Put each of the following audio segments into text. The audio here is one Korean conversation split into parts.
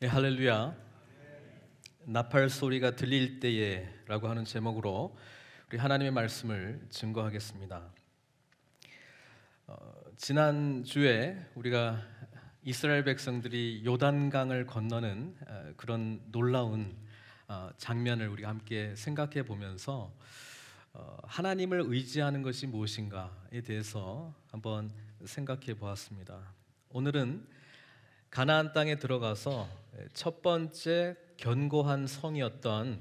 네, 할렐루야. 나팔 소리가 들릴 때에라고 하는 제목으로 우리 하나님의 말씀을 증거하겠습니다. 지난 주에 우리가 이스라엘 백성들이 요단강을 건너는 그런 놀라운 장면을 우리가 함께 생각해 보면서 하나님을 의지하는 것이 무엇인가에 대해서 한번 생각해 보았습니다. 오늘은 가나안 땅에 들어가서 첫 번째 견고한 성이었던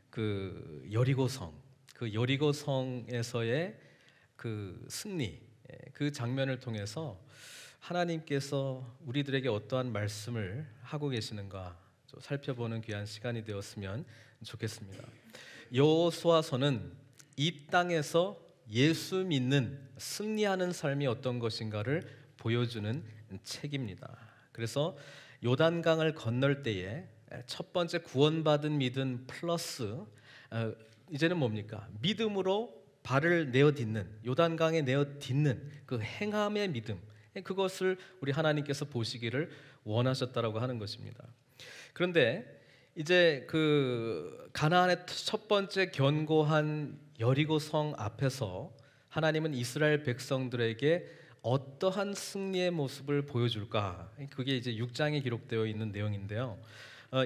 그 여리고성, 그 여리고성에서의 그 승리, 그 장면을 통해서 하나님께서 우리들에게 어떠한 말씀을 하고 계시는가 좀 살펴보는 귀한 시간이 되었으면 좋겠습니다. 여호수아서는 이 땅에서 예수 믿는 승리하는 삶이 어떤 것인가를 보여주는 책입니다. 그래서 요단강을 건널 때에 첫 번째 구원받은 믿음 플러스 이제는 뭡니까? 믿음으로 발을 내어딛는, 요단강에 내어딛는 그 행함의 믿음, 그것을 우리 하나님께서 보시기를 원하셨다라고 하는 것입니다. 그런데 이제 그 가나안의 첫 번째 견고한 여리고성 앞에서 하나님은 이스라엘 백성들에게 어떠한 승리의 모습을 보여줄까? 그게 이제 6장에 기록되어 있는 내용인데요.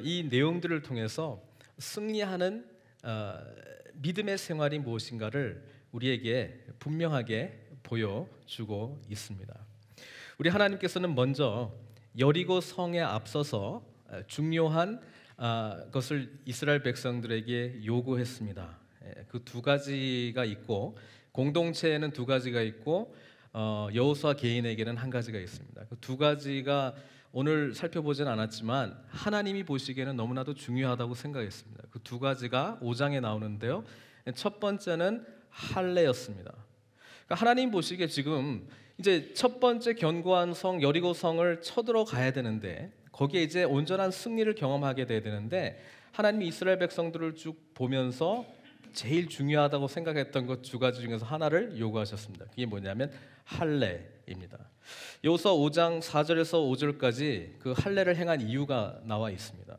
이 내용들을 통해서 승리하는 믿음의 생활이 무엇인가를 우리에게 분명하게 보여주고 있습니다. 우리 하나님께서는 먼저 여리고 성에 앞서서 중요한 것을 이스라엘 백성들에게 요구했습니다. 그 두 가지가 있고, 공동체에는 두 가지가 있고 여호수아 개인에게는 한 가지가 있습니다. 그 두 가지가 오늘 살펴보진 않았지만 하나님이 보시기에는 너무나도 중요하다고 생각했습니다. 그 두 가지가 5장에 나오는데요. 첫 번째는 할례였습니다. 그러니까 하나님 보시기에 지금 이제 첫 번째 견고한 성 여리고성을 쳐들어가야 되는데, 거기에 이제 온전한 승리를 경험하게 돼야 되는데, 하나님이 이스라엘 백성들을 쭉 보면서 제일 중요하다고 생각했던 것 두 가지 중에서 하나를 요구하셨습니다. 그게 뭐냐면 할례입니다. 여호수아 5장 4절에서 5절까지 그 할례를 행한 이유가 나와 있습니다.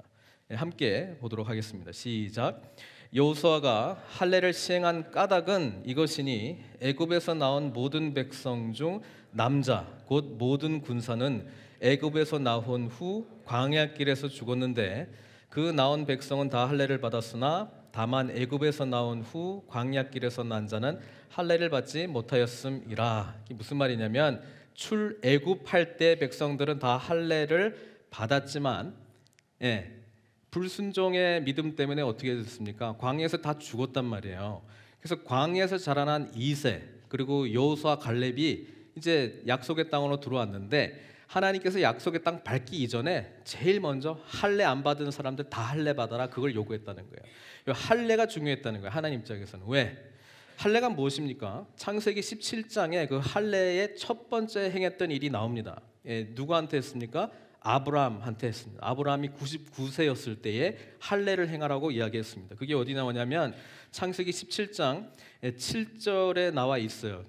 함께 보도록 하겠습니다. 시작. 여호수아가 할례를 시행한 까닭은 이것이니 애굽에서 나온 모든 백성 중 남자 곧 모든 군사는 애굽에서 나온 후 광야길에서 죽었는데 그 나온 백성은 다 할례를 받았으나 다만 애굽에서 나온 후 광야길에서 난 자는 할례를 받지 못하였음이라. 이게 무슨 말이냐면 출애굽할 때 백성들은 다 할례를 받았지만 불순종의 믿음 때문에 어떻게 됐습니까? 광야에서 다 죽었단 말이에요. 그래서 광야에서 자라난 이세 그리고 여호수아 갈렙이 이제 약속의 땅으로 들어왔는데, 하나님께서 약속의 땅 밟기 이전에 제일 먼저 할례 안 받은 사람들 다 할례 받아라, 그걸 요구했다는 거예요. 할례가 중요했다는 거예요. 하나님 입장에서는. 왜? 할례가 무엇입니까? 창세기 17장에 그 할례의 첫 번째 행했던 일이 나옵니다. 누구한테 했습니까? 아브라함한테 했습니다. 아브라함이 99세였을 때에 할례를 행하라고 이야기했습니다. 그게 어디 나오냐면 창세기 17장 7절에 나와 있어요.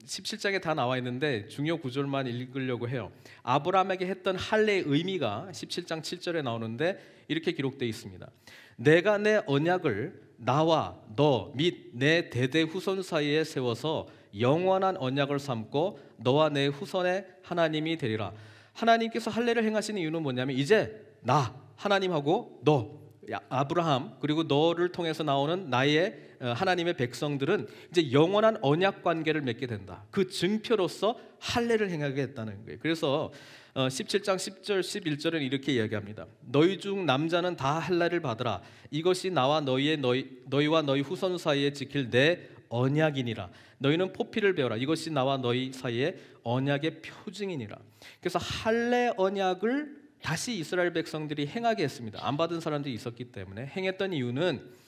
17장에 다 나와 있는데 중요 구절만 읽으려고 해요. 아브라함에게 했던 할례의 의미가 17장 7절에 나오는데 이렇게 기록되어 있습니다. 내가 내 언약을 나와 너 및 내 대대 후손 사이에 세워서 영원한 언약을 삼고 너와 내 후손의 하나님이 되리라. 하나님께서 할례를 행하시는 이유는 뭐냐면 이제 나 하나님하고 너 아브라함 그리고 너를 통해서 나오는 나의 하나님의 백성들은 이제 영원한 언약 관계를 맺게 된다. 그 증표로서 할례를 행하게 했다는 거예요. 그래서 17장 10절 11절은 이렇게 이야기합니다. 너희 중 남자는 다 할례를 받으라. 이것이 나와 너희와 너희 후손 사이에 지킬 내 언약이니라. 너희는 포피를 배워라. 이것이 나와 너희 사이에 언약의 표징이니라. 그래서 할례 언약을 다시 이스라엘 백성들이 행하게 했습니다. 안 받은 사람들이 있었기 때문에 행했던 이유는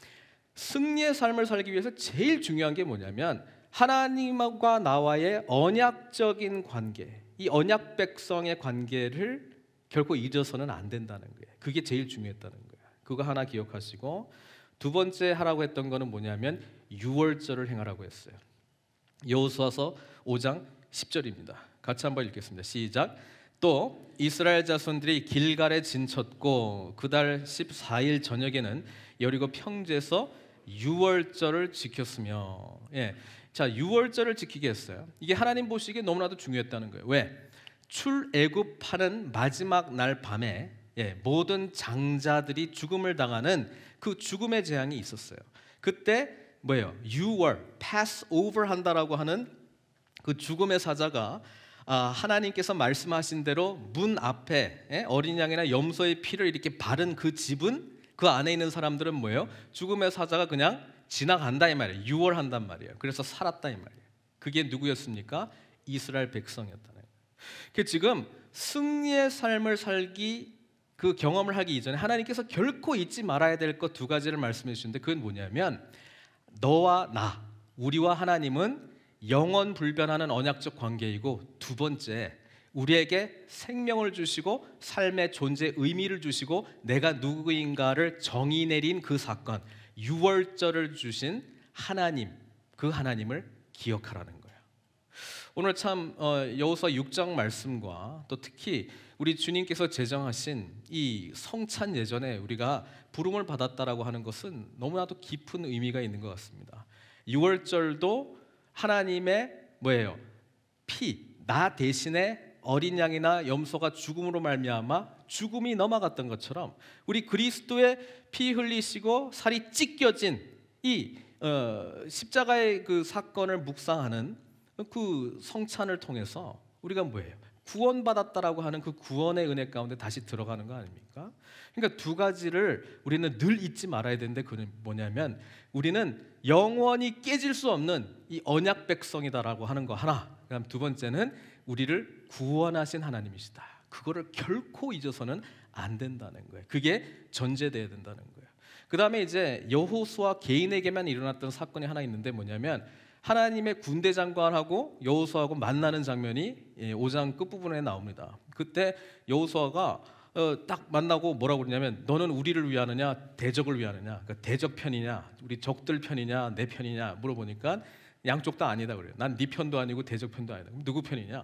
승리의 삶을 살기 위해서 제일 중요한 게 뭐냐면 하나님과 나와의 언약적인 관계, 이 언약 백성의 관계를 결코 잊어서는 안 된다는 거예요. 그게 제일 중요했다는 거예요. 그거 하나 기억하시고, 두 번째 하라고 했던 거는 뭐냐면 유월절을 행하라고 했어요. 여호수아서 5장 10절입니다. 같이 한번 읽겠습니다. 시작. 또 이스라엘 자손들이 길갈에 진쳤고 그달 14일 저녁에는 여리고 평지에서 유월절을 지켰으며, 자, 유월절을 지키게 했어요. 이게 하나님 보시기에 너무나도 중요했다는 거예요. 왜? 출애굽하는 마지막 날 밤에 모든 장자들이 죽음을 당하는 그 죽음의 재앙이 있었어요. 그때 뭐예요? 유월, 패스오버 한다라고 하는 그 죽음의 사자가 하나님께서 말씀하신 대로 문 앞에 어린 양이나 염소의 피를 이렇게 바른 그 집은, 그 안에 있는 사람들은 뭐예요? 죽음의 사자가 그냥 지나간다 이 말이에요. 유월한단 말이에요. 그래서 살았다 이 말이에요. 그게 누구였습니까? 이스라엘 백성이었다는 거예요. 그 지금 승리의 삶을 살기, 그 경험을 하기 이전에 하나님께서 결코 잊지 말아야 될 것 두 가지를 말씀해 주시는데, 그건 뭐냐면 너와 나, 우리와 하나님은 영원 불변하는 언약적 관계이고, 두 번째, 우리에게 생명을 주시고 삶의 존재 의미를 주시고 내가 누구인가를 정의 내린 그 사건, 유월절을 주신 하나님, 그 하나님을 기억하라는 거예요. 오늘 참 여호수아 6장 말씀과 또 특히 우리 주님께서 제정하신 이 성찬 예전에 우리가 부름을 받았다라고 하는 것은 너무나도 깊은 의미가 있는 것 같습니다. 유월절도 하나님의 뭐예요? 피, 나 대신에 어린 양이나 염소가 죽음으로 말미암아 죽음이 넘어갔던 것처럼 우리 그리스도의 피 흘리시고 살이 찢겨진 이 십자가의 그 사건을 묵상하는 그 성찬을 통해서 우리가 뭐예요? 구원받았다라고 하는 그 구원의 은혜 가운데 다시 들어가는 거 아닙니까? 그러니까 두 가지를 우리는 늘 잊지 말아야 되는데, 그건 뭐냐면 우리는 영원히 깨질 수 없는 이 언약 백성이다라고 하는 거 하나, 그다음 두 번째는 우리를 구원하신 하나님이시다. 그거를 결코 잊어서는 안 된다는 거예요. 그게 전제돼야 된다는 거예요. 그 다음에 이제 여호수아 개인에게만 일어났던 사건이 하나 있는데 뭐냐면 하나님의 군대 장관하고 여호수아하고 만나는 장면이 5장 끝부분에 나옵니다. 그때 여호수아가 딱 만나고 뭐라고 그러냐면 너는 우리를 위하느냐 대적을 위하느냐, 그러니까 대적 편이냐 우리 적들 편이냐 내 편이냐 물어보니까 양쪽 다 아니다 그래요. 난 네 편도 아니고 대적 편도 아니다. 그럼 누구 편이냐?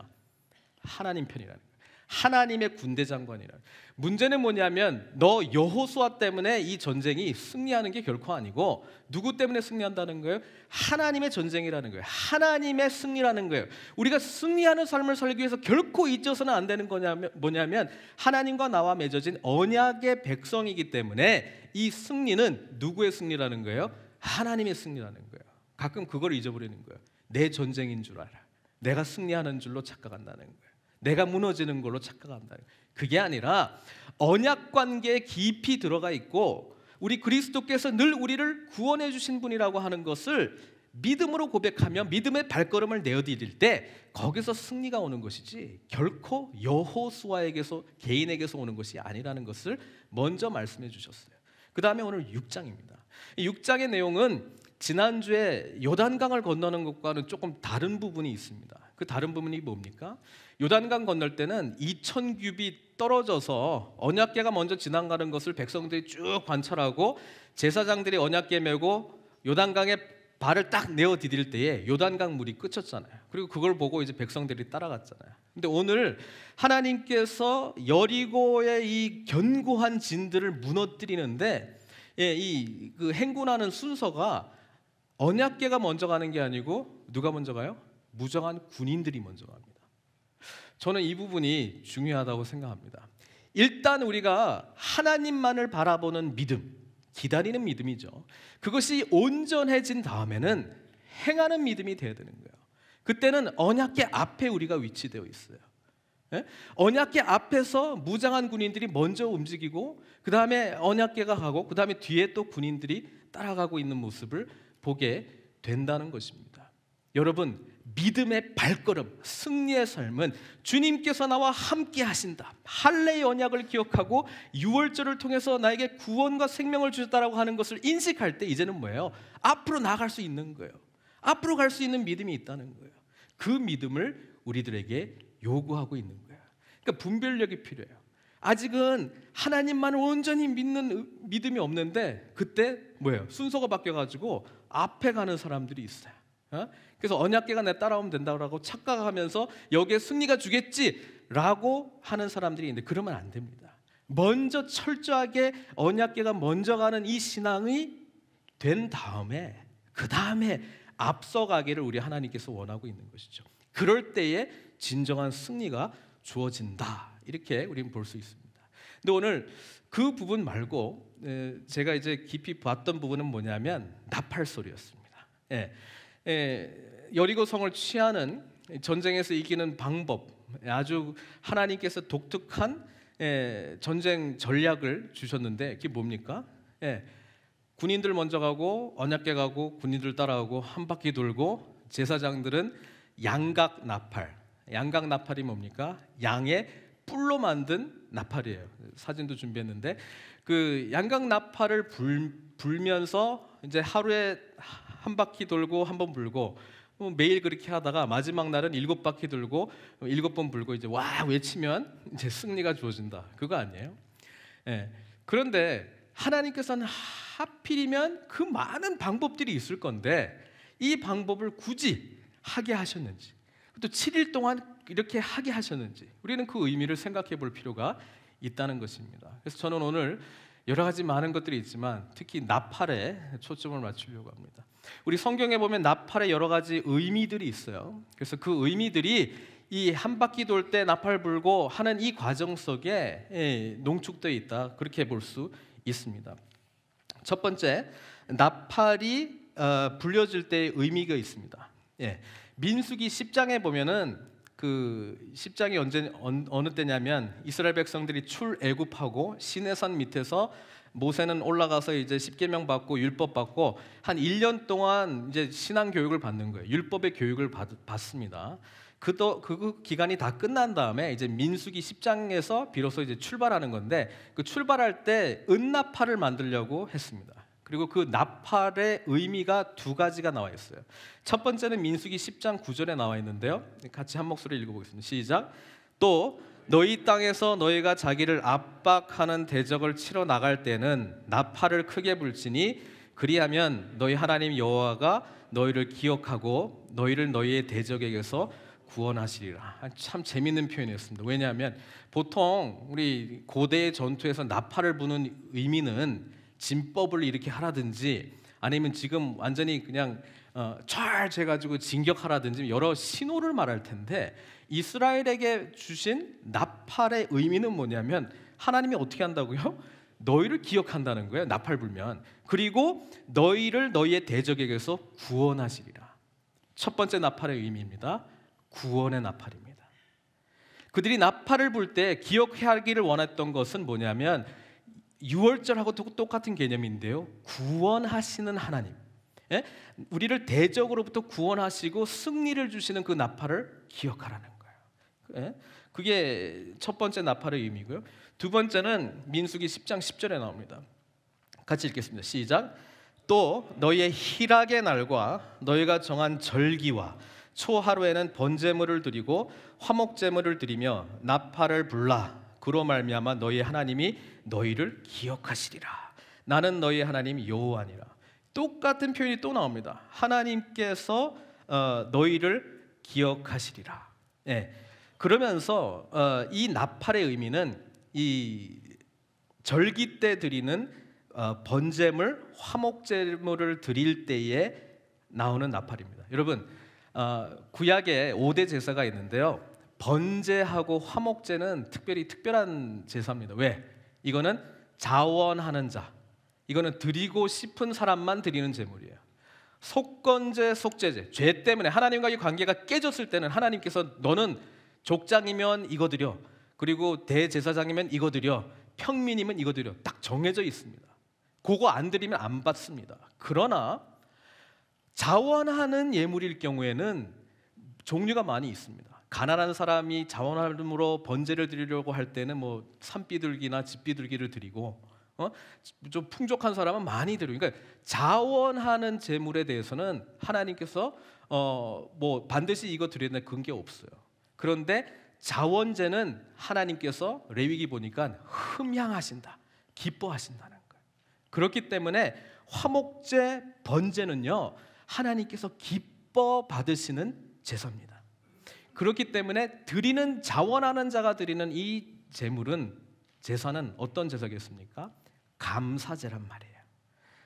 하나님 편이라는 거예요. 하나님의 군대 장관이라. 문제는 뭐냐면 너 여호수아 때문에 이 전쟁이 승리하는 게 결코 아니고 누구 때문에 승리한다는 거예요? 하나님의 전쟁이라는 거예요. 하나님의 승리라는 거예요. 우리가 승리하는 삶을 살기 위해서 결코 잊어서는 안 되는 거냐면 뭐냐면 하나님과 나와 맺어진 언약의 백성이기 때문에 이 승리는 누구의 승리라는 거예요? 하나님의 승리라는 거예요. 가끔 그걸 잊어버리는 거예요. 내 전쟁인 줄 알아. 내가 승리하는 줄로 착각한다는 거예요. 내가 무너지는 걸로 착각한다. 그게 아니라 언약 관계에 깊이 들어가 있고 우리 그리스도께서 늘 우리를 구원해 주신 분이라고 하는 것을 믿음으로 고백하며 믿음의 발걸음을 내어드릴 때 거기서 승리가 오는 것이지 결코 여호수아에게서 개인에게서 오는 것이 아니라는 것을 먼저 말씀해 주셨어요. 그 다음에 오늘 6장입니다. 이 6장의 내용은 지난주에 요단강을 건너는 것과는 조금 다른 부분이 있습니다. 그 다른 부분이 뭡니까? 요단강 건널 때는 2000규빗 떨어져서 언약궤가 먼저 지나가는 것을 백성들이 쭉 관찰하고 제사장들이 언약궤 메고 요단강에 발을 딱 내어 디딜 때에 요단강 물이 그쳤잖아요. 그리고 그걸 보고 이제 백성들이 따라갔잖아요. 근데 오늘 하나님께서 여리고의 이 견고한 진들을 무너뜨리는데 이 그 행군하는 순서가 언약궤가 먼저 가는 게 아니고 누가 먼저 가요? 무정한 군인들이 먼저 갑니다. 저는 이 부분이 중요하다고 생각합니다. 일단 우리가 하나님만을 바라보는 믿음, 기다리는 믿음이죠. 그것이 온전해진 다음에는 행하는 믿음이 되어야 되는 거예요. 그때는 언약궤 앞에 우리가 위치되어 있어요. 언약궤 앞에서 무장한 군인들이 먼저 움직이고 그 다음에 언약궤가 가고 그 다음에 뒤에 또 군인들이 따라가고 있는 모습을 보게 된다는 것입니다. 여러분, 믿음의 발걸음, 승리의 삶은 주님께서 나와 함께 하신다. 할례의 언약을 기억하고 유월절을 통해서 나에게 구원과 생명을 주셨다라고 하는 것을 인식할 때 이제는 뭐예요? 앞으로 나아갈 수 있는 거예요. 앞으로 갈 수 있는 믿음이 있다는 거예요. 그 믿음을 우리들에게 요구하고 있는 거예요. 그러니까 분별력이 필요해요. 아직은 하나님만을 온전히 믿는 믿음이 없는데 그때 뭐예요? 순서가 바뀌어가지고 앞에 가는 사람들이 있어요. 그래서 언약궤가 내 따라오면 된다고 착각하면서 여기에 승리가 주겠지 라고 하는 사람들이 있는데 그러면 안 됩니다. 먼저 철저하게 언약궤가 먼저 가는 이 신앙이 된 다음에 그 다음에 앞서가기를 우리 하나님께서 원하고 있는 것이죠. 그럴 때에 진정한 승리가 주어진다, 이렇게 우리는 볼 수 있습니다. 근데 오늘 그 부분 말고 제가 이제 깊이 봤던 부분은 뭐냐면 나팔 소리였습니다. 여리고 성을 취하는, 전쟁에서 이기는 방법, 아주 하나님께서 독특한 전쟁 전략을 주셨는데 그게 뭡니까? 군인들 먼저 가고 언약궤 가고 군인들 따라오고 한 바퀴 돌고, 제사장들은 양각 나팔. 양각 나팔이 뭡니까? 양의 뿔로 만든 나팔이에요. 사진도 준비했는데 그 양각 나팔을 불면서 이제 하루에 한 바퀴 돌고 한 번 불고, 매일 그렇게 하다가 마지막 날은 7바퀴 돌고 7번 불고 이제 와 외치면 이제 승리가 주어진다, 그거 아니에요? 그런데 하나님께서는 하필이면 그 많은 방법들이 있을 건데 이 방법을 굳이 하게 하셨는지, 또 7일 동안 이렇게 하게 하셨는지, 우리는 그 의미를 생각해 볼 필요가 있다는 것입니다. 그래서 저는 오늘 여러 가지 많은 것들이 있지만 특히 나팔에 초점을 맞추려고 합니다. 우리 성경에 보면 나팔에 여러 가지 의미들이 있어요. 그래서 그 의미들이 이 한 바퀴 돌 때 나팔 불고 하는 이 과정 속에 농축되어 있다, 그렇게 볼 수 있습니다. 첫 번째, 나팔이 불려질 때의 의미가 있습니다. 민수기 10장에 보면은 그 10장이 어느 때냐면 이스라엘 백성들이 출애굽하고 시내산 밑에서 모세는 올라가서 이제 십계명 받고 율법 받고 한 1년 동안 이제 신앙 교육을 받는 거예요. 율법의 교육을 받습니다. 그 기간이 다 끝난 다음에 이제 민수기 10장에서 비로소 이제 출발하는 건데, 그 출발할 때 은나팔을 만들려고 했습니다. 그리고 그 나팔의 의미가 두 가지가 나와 있어요. 첫 번째는 민수기 10장 9절에 나와 있는데요. 같이 한 목소리 읽어보겠습니다. 시작. 또 너희 땅에서 너희가 자기를 압박하는 대적을 치러 나갈 때는 나팔을 크게 불지니 그리하면 너희 하나님 여호와가 너희를 기억하고 너희를 너희의 대적에게서 구원하시리라. 참 재밌는 표현이었습니다. 왜냐하면 보통 우리 고대의 전투에서 나팔을 부는 의미는 진법을 이렇게 하라든지 아니면 지금 완전히 그냥 촤 재가지고 진격하라든지 여러 신호를 말할 텐데, 이스라엘에게 주신 나팔의 의미는 뭐냐면 하나님이 어떻게 한다고요? 너희를 기억한다는 거예요. 나팔 불면. 그리고 너희를 너희의 대적에게서 구원하시리라. 첫 번째 나팔의 의미입니다. 구원의 나팔입니다. 그들이 나팔을 불 때 기억하기를 원했던 것은 뭐냐면 유월절하고 똑같은 개념인데요, 구원하시는 하나님, 우리를 대적으로부터 구원하시고 승리를 주시는 그 나팔을 기억하라는 거예요. 그게 첫 번째 나팔의 의미고요. 두 번째는 민수기 10장 10절에 나옵니다. 같이 읽겠습니다. 시작. 또 너희의 희락의 날과 너희가 정한 절기와 초하루에는 번제물을 드리고 화목제물을 드리며 나팔을 불라. 그로 말미암아 너희 하나님이 너희를 기억하시리라. 나는 너희 하나님 여호와니라. 똑같은 표현이 또 나옵니다. 하나님께서 너희를 기억하시리라. 그러면서 이 나팔의 의미는 이 절기 때 드리는 번제물, 화목제물을 드릴 때에 나오는 나팔입니다. 여러분, 구약에 5대 제사가 있는데요, 번제하고 화목제는 특별한 제사입니다. 왜? 이거는 자원하는 자, 이거는 드리고 싶은 사람만 드리는 제물이에요. 속건제, 속죄제, 죄 때문에 하나님과의 관계가 깨졌을 때는 하나님께서 너는 족장이면 이거 드려, 그리고 대제사장이면 이거 드려, 평민이면 이거 드려, 딱 정해져 있습니다. 그거 안 드리면 안 받습니다. 그러나 자원하는 예물일 경우에는 종류가 많이 있습니다. 가난한 사람이 자원함으로 번제를 드리려고 할 때는 뭐 산비둘기나 집비둘기를 드리고, 좀 풍족한 사람은 많이 드리고, 그러니까 자원하는 제물에 대해서는 하나님께서 뭐 반드시 이거 드려야 되는 그런 게 없어요. 그런데 자원제는 하나님께서 레위기 보니까 흠향하신다, 기뻐하신다는 거예요. 그렇기 때문에 화목제, 번제는요 하나님께서 기뻐 받으시는 제사입니다. 그렇기 때문에 드리는 자원하는 자가 드리는 이 제사는 어떤 제사겠습니까? 감사제란 말이에요.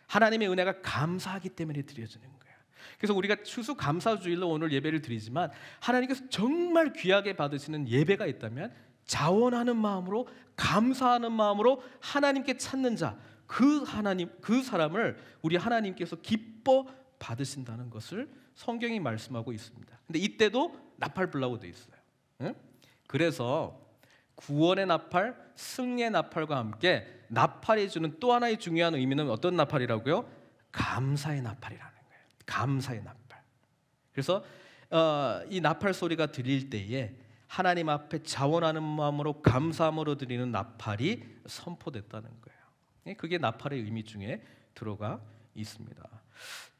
하나님의 은혜가 감사하기 때문에 드려지는 거예요. 그래서 우리가 추수감사주일로 오늘 예배를 드리지만 하나님께서 정말 귀하게 받으시는 예배가 있다면 자원하는 마음으로, 감사하는 마음으로 하나님께 찾는 자, 그 사람을 우리 하나님께서 기뻐 받으신다는 것을 성경이 말씀하고 있습니다. 근데 이때도 나팔 불라고 돼 있어요. 응? 그래서 구원의 나팔, 승리의 나팔과 함께 나팔이 주는 또 하나의 중요한 의미는 어떤 나팔이라고요? 감사의 나팔이라는 거예요. 감사의 나팔. 그래서 이 나팔 소리가 들릴 때에 하나님 앞에 자원하는 마음으로 감사함으로 드리는 나팔이 선포됐다는 거예요. 그게 나팔의 의미 중에 들어가 있습니다.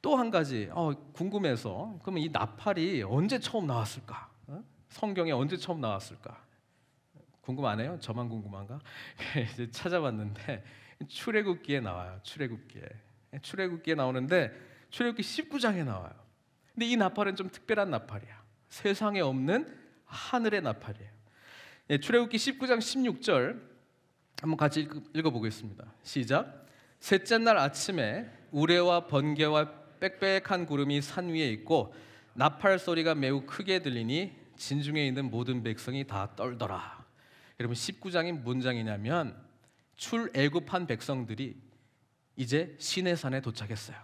또 한 가지 궁금해서, 그러면 이 나팔이 언제 처음 나왔을까? 성경에 언제 처음 나왔을까? 궁금 안 해요? 저만 궁금한가? 이제 찾아봤는데 출애굽기에 나와요. 출애굽기에 나오는데 출애굽기 19장에 나와요. 근데 이 나팔은 좀 특별한 나팔이야. 세상에 없는 하늘의 나팔이에요. 출애굽기 19장 16절 한번 같이 읽어보겠습니다. 시작. 셋째 날 아침에 우레와 번개와 빽빽한 구름이 산 위에 있고 나팔 소리가 매우 크게 들리니 진중에 있는 모든 백성이 다 떨더라. 여러분 19장이 뭔 장이냐면 출애굽한 백성들이 이제 시내산에 도착했어요.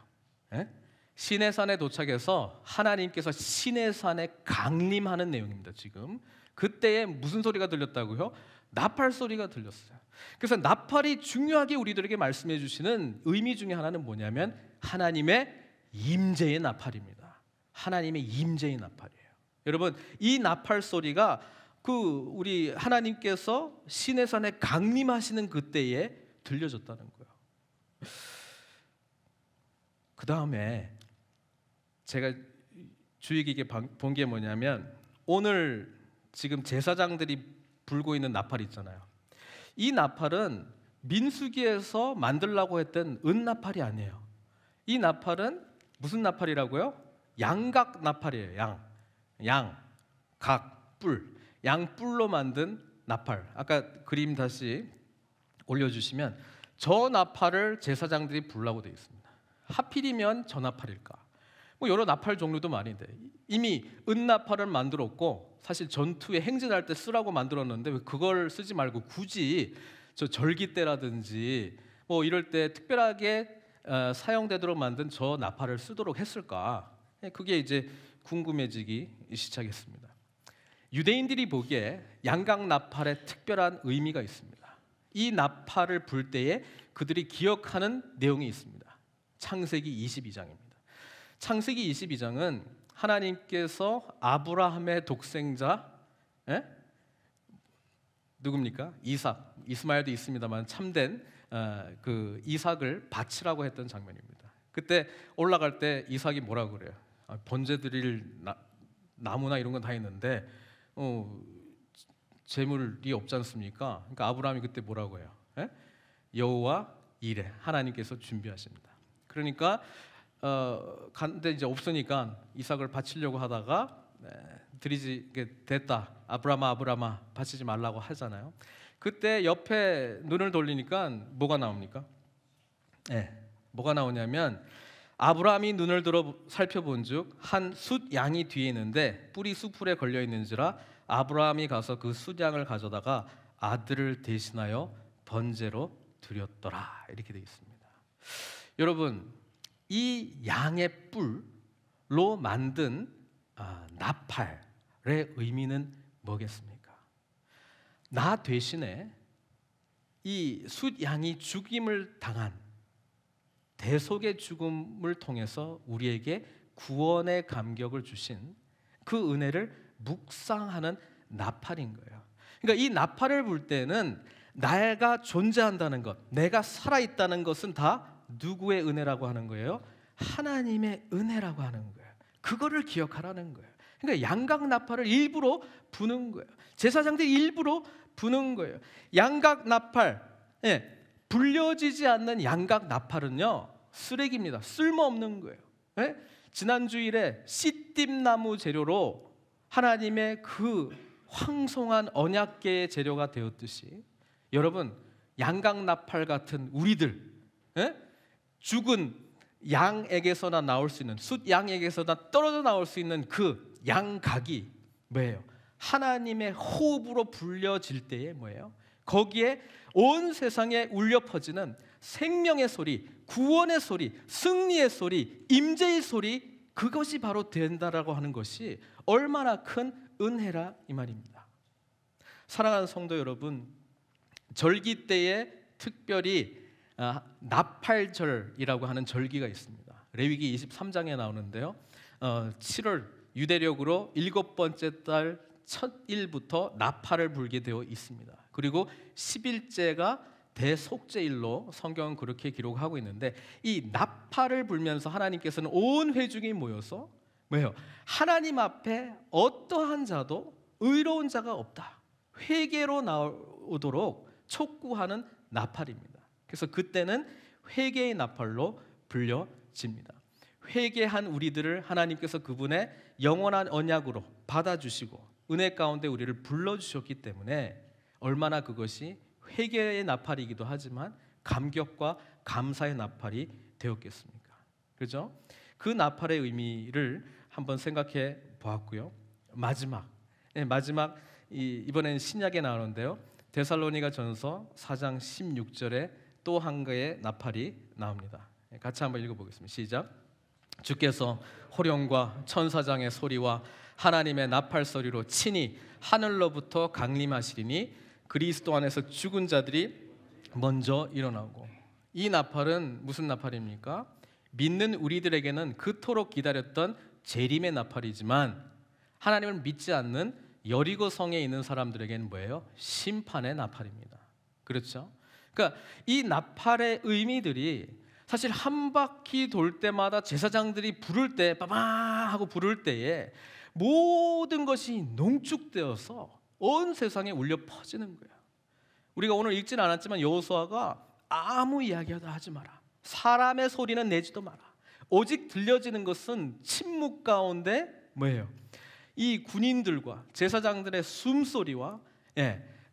시내산에 도착해서 하나님께서 시내산에 강림하는 내용입니다. 지금 그때에 무슨 소리가 들렸다고요? 나팔 소리가 들렸어요. 그래서 나팔이 중요하게 우리들에게 말씀해 주시는 의미 중에 하나는 뭐냐면 하나님의 임재의 나팔입니다. 하나님의 임재의 나팔이에요. 여러분 이 나팔 소리가 우리 하나님께서 시내산에 강림하시는 그때에 들려졌다는 거예요. 그 다음에 제가 주의 깊게 본 게 뭐냐면 오늘 지금 제사장들이 불고 있는 나팔 있잖아요. 이 나팔은 민수기에서 만들려고 했던 은나팔이 아니에요. 이 나팔은 무슨 나팔이라고요? 양각 나팔이에요. 뿔. 양뿔로 만든 나팔. 아까 그림 다시 올려주시면 저 나팔을 제사장들이 불라고 되어 있습니다. 하필이면 저 나팔일까? 여러 나팔 종류도 많은데 이미 은나팔을 만들었고 사실 전투에 행진할 때 쓰라고 만들었는데 왜 그걸 쓰지 말고 굳이 저 절기 때라든지 이럴 때 특별하게 사용되도록 만든 저 나팔을 쓰도록 했을까? 그게 이제 궁금해지기 시작했습니다. 유대인들이 보기에 양각 나팔에 특별한 의미가 있습니다. 이 나팔을 불 때에 그들이 기억하는 내용이 있습니다. 창세기 22장입니다. 창세기 22장은 하나님께서 아브라함의 독생자 누굽니까? 이스마엘도 있습니다만 참된 그 이삭을 바치라고 했던 장면입니다. 그때 올라갈 때 이삭이 뭐라고 그래요? 번제 드릴 나무나 이런 건 다 있는데 재물이 없지 않습니까? 그러니까 아브라함이 그때 뭐라고 해요? 여호와 이레, 하나님께서 준비하십니다. 그러니까 근데 이제 없으니까 이삭을 바치려고 하다가 드리지 됐다. 아브라마 바치지 말라고 하잖아요. 그때 옆에 눈을 돌리니까 뭐가 나옵니까? 뭐가 나오냐면 아브라함이 눈을 들어 살펴본즉 한 숫 양이 뒤에 있는데 뿔이 수풀에 걸려 있는지라 아브라함이 가서 그 숫양을 가져다가 아들을 대신하여 번제로 드렸더라. 이렇게 되어 있습니다. 여러분 이 양의 뿔로 만든 나팔의 의미는 뭐겠습니까? 나 대신에 이 숫 양이 죽임을 당한 대속의 죽음을 통해서 우리에게 구원의 감격을 주신 그 은혜를 묵상하는 나팔인 거예요. 그러니까 이 나팔을 불 때는 내가 존재한다는 것, 내가 살아있다는 것은 다 누구의 은혜라고 하는 거예요? 하나님의 은혜라고 하는 거예요. 그거를 기억하라는 거예요. 그러니까 양각 나팔을 일부러 부는 거예요. 제사장들이 일부러 부는 거예요. 양각 나팔, 불려지지 않는 양각 나팔은요 쓰레기입니다. 쓸모없는 거예요. 지난 주일에 씨띠나무 재료로 하나님의 그 황송한 언약궤의 재료가 되었듯이 여러분, 양각 나팔 같은 우리들, 예? 죽은 양에게서나 나올 수 있는, 숫 양에게서나 떨어져 나올 수 있는 그 양각이 뭐예요? 하나님의 호흡으로 불려질 때에 뭐예요? 거기에 온 세상에 울려 퍼지는 생명의 소리, 구원의 소리, 승리의 소리, 임재의 소리, 그것이 바로 된다라고 하는 것이 얼마나 큰 은혜라 이 말입니다. 사랑하는 성도 여러분, 절기 때에 특별히 나팔절이라고 하는 절기가 있습니다. 레위기 23장에 나오는데요, 7월 유대력으로 7번째 달 첫 일부터 나팔을 불게 되어 있습니다. 그리고 10일째가 대속죄일로 성경은 그렇게 기록하고 있는데, 이 나팔을 불면서 하나님께서는 온 회중이 모여서 뭐예요? 하나님 앞에 어떠한 자도 의로운 자가 없다, 회개로 나오도록 촉구하는 나팔입니다. 그래서 그때는 회개의 나팔로 불려집니다. 회개한 우리들을 하나님께서 그분의 영원한 언약으로 받아주시고 은혜 가운데 우리를 불러주셨기 때문에 얼마나 그것이 회개의 나팔이기도 하지만 감격과 감사의 나팔이 되었겠습니까? 그죠? 그 나팔의 의미를 한번 생각해 보았고요. 마지막 이번에는 신약에 나오는데요, 데살로니가 전서 4장 16절에 또 한 개의 나팔이 나옵니다. 같이 한번 읽어보겠습니다. 시작. 주께서 호령과 천사장의 소리와 하나님의 나팔 소리로 친히 하늘로부터 강림하시리니 그리스도 안에서 죽은 자들이 먼저 일어나고. 이 나팔은 무슨 나팔입니까? 믿는 우리들에게는 그토록 기다렸던 재림의 나팔이지만 하나님을 믿지 않는 여리고 성에 있는 사람들에게는 뭐예요? 심판의 나팔입니다. 그렇죠? 그러니까 이 나팔의 의미들이 사실 한 바퀴 돌 때마다 제사장들이 부를 때 빠바 하고 부를 때에 모든 것이 농축되어서 온 세상에 울려 퍼지는 거예요. 우리가 오늘 읽지는 않았지만 여호수아가 아무 이야기도 하지 마라, 사람의 소리는 내지도 마라, 오직 들려지는 것은 침묵 가운데 뭐예요? 이 군인들과 제사장들의 숨소리와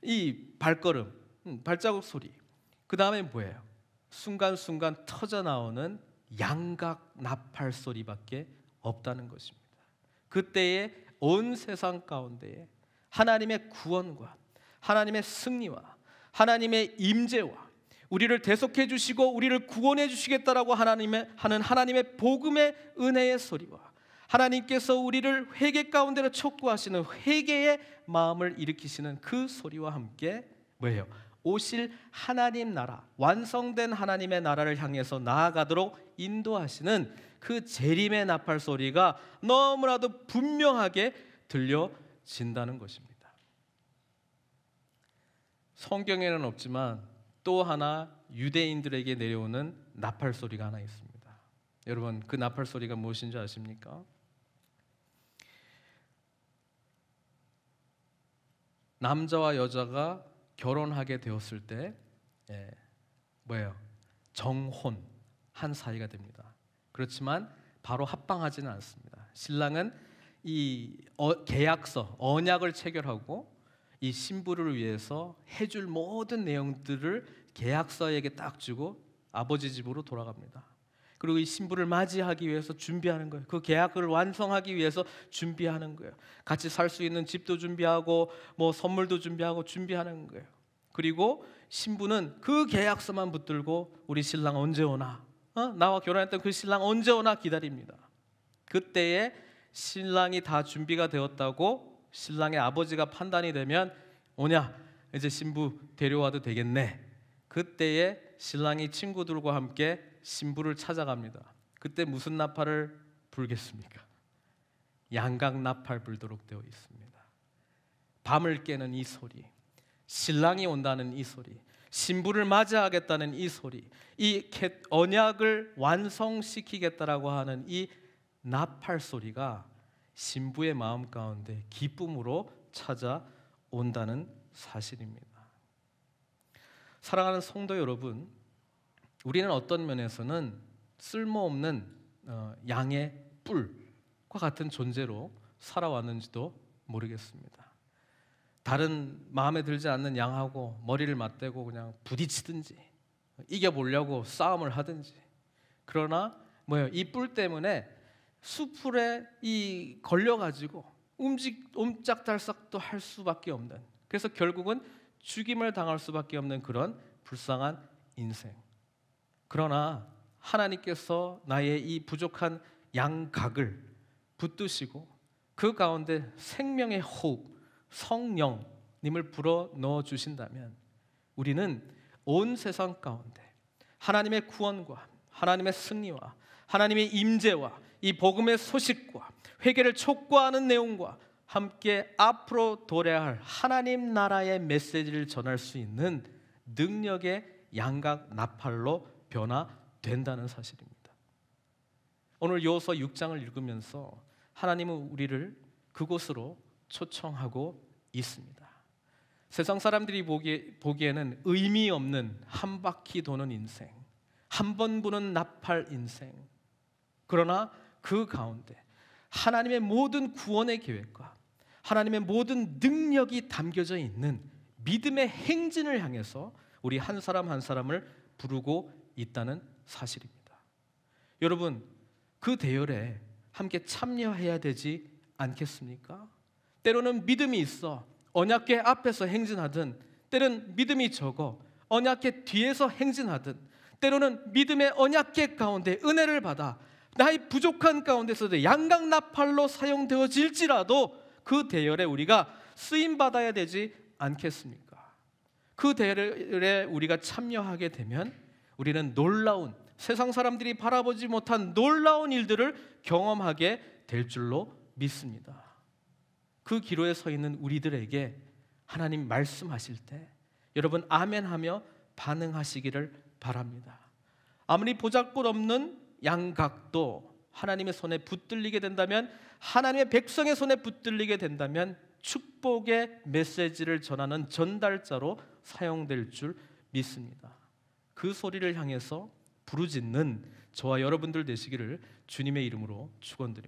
이 발걸음, 발자국 소리, 그 다음에 뭐예요? 순간순간 터져나오는 양각 나팔 소리밖에 없다는 것입니다. 그때에 온 세상 가운데에 하나님의 구원과 하나님의 승리와 하나님의 임재와 우리를 대속해 주시고 우리를 구원해 주시겠다라고 하는 하나님의 복음의 은혜의 소리와 하나님께서 우리를 회개 가운데로 촉구하시는 회개의 마음을 일으키시는 그 소리와 함께 뭐예요? 오실 하나님 나라, 완성된 하나님의 나라를 향해서 나아가도록 인도하시는 그 재림의 나팔 소리가 너무나도 분명하게 들려진다는 것입니다. 성경에는 없지만 또 하나 유대인들에게 내려오는 나팔 소리가 하나 있습니다. 여러분, 그 나팔 소리가 무엇인지 아십니까? 남자와 여자가 결혼하게 되었을 때 뭐예요? 정혼한 사이가 됩니다. 그렇지만 바로 합방하지는 않습니다. 신랑은 이 계약서, 언약을 체결하고 이 신부를 위해서 해줄 모든 내용들을 계약서에게 딱 주고 아버지 집으로 돌아갑니다. 그리고 이 신부를 맞이하기 위해서 준비하는 거예요. 그 계약을 완성하기 위해서 준비하는 거예요. 같이 살 수 있는 집도 준비하고 뭐 선물도 준비하는 거예요. 그리고 신부는 그 계약서만 붙들고 우리 신랑 언제 오나, 나와 결혼했던 그 신랑 언제 오나 기다립니다. 그때에 신랑이 다 준비가 되었다고 신랑의 아버지가 판단이 되면 오냐, 이제 신부 데려와도 되겠네. 그때에 신랑이 친구들과 함께 신부를 찾아갑니다. 그때 무슨 나팔을 불겠습니까? 양각 나팔 불도록 되어 있습니다. 밤을 깨는 이 소리, 신랑이 온다는 이 소리, 신부를 맞이하겠다는 이 소리, 이 언약을 완성시키겠다라고 하는 이 나팔 소리가 신부의 마음 가운데 기쁨으로 찾아온다는 사실입니다. 사랑하는 성도 여러분, 우리는 어떤 면에서는 쓸모없는 양의 뿔과 같은 존재로 살아왔는지도 모르겠습니다. 다른 마음에 들지 않는 양하고 머리를 맞대고 그냥 부딪히든지 이겨보려고 싸움을 하든지, 그러나 이 뿔 때문에 수풀에 걸려가지고 옴짝달싹도 할 수밖에 없는, 그래서 결국은 죽임을 당할 수밖에 없는 그런 불쌍한 인생. 그러나 하나님께서 나의 이 부족한 양각을 붙드시고 그 가운데 생명의 호흡, 성령님을 불어 넣어 주신다면 우리는 온 세상 가운데 하나님의 구원과 하나님의 승리와 하나님의 임재와 이 복음의 소식과 회개를 촉구하는 내용과 함께 앞으로 도래야 할 하나님 나라의 메시지를 전할 수 있는 능력의 양각 나팔로 변화된다는 사실입니다. 오늘 요서 6장을 읽으면서 하나님은 우리를 그곳으로 초청하고 있습니다. 세상 사람들이 보기에는 의미 없는 한 바퀴 도는 인생, 한 번 부는 나팔 인생. 그러나 그 가운데 하나님의 모든 구원의 계획과 하나님의 모든 능력이 담겨져 있는 믿음의 행진을 향해서 우리 한 사람 한 사람을 부르고 있다는 사실입니다. 여러분, 그 대열에 함께 참여해야 되지 않겠습니까? 때로는 믿음이 있어 언약궤 앞에서 행진하든, 때로는 믿음이 적어 언약궤 뒤에서 행진하든, 때로는 믿음의 언약궤 가운데 은혜를 받아 나의 부족한 가운데서도 양각 나팔로 사용되어질지라도 그 대열에 우리가 쓰임 받아야 되지 않겠습니까? 그 대열에 우리가 참여하게 되면 우리는 놀라운, 세상 사람들이 바라보지 못한 놀라운 일들을 경험하게 될 줄로 믿습니다. 그 기로에 서 있는 우리들에게 하나님 말씀하실 때 여러분 아멘하며 반응하시기를 바랍니다. 아무리 보잘것없는 양각도 하나님의 손에 붙들리게 된다면, 하나님의 백성의 손에 붙들리게 된다면 축복의 메시지를 전하는 전달자로 사용될 줄 믿습니다. 그 소리를 향해서 부르짖는 저와 여러분들 되시기를 주님의 이름으로 축원드립니다.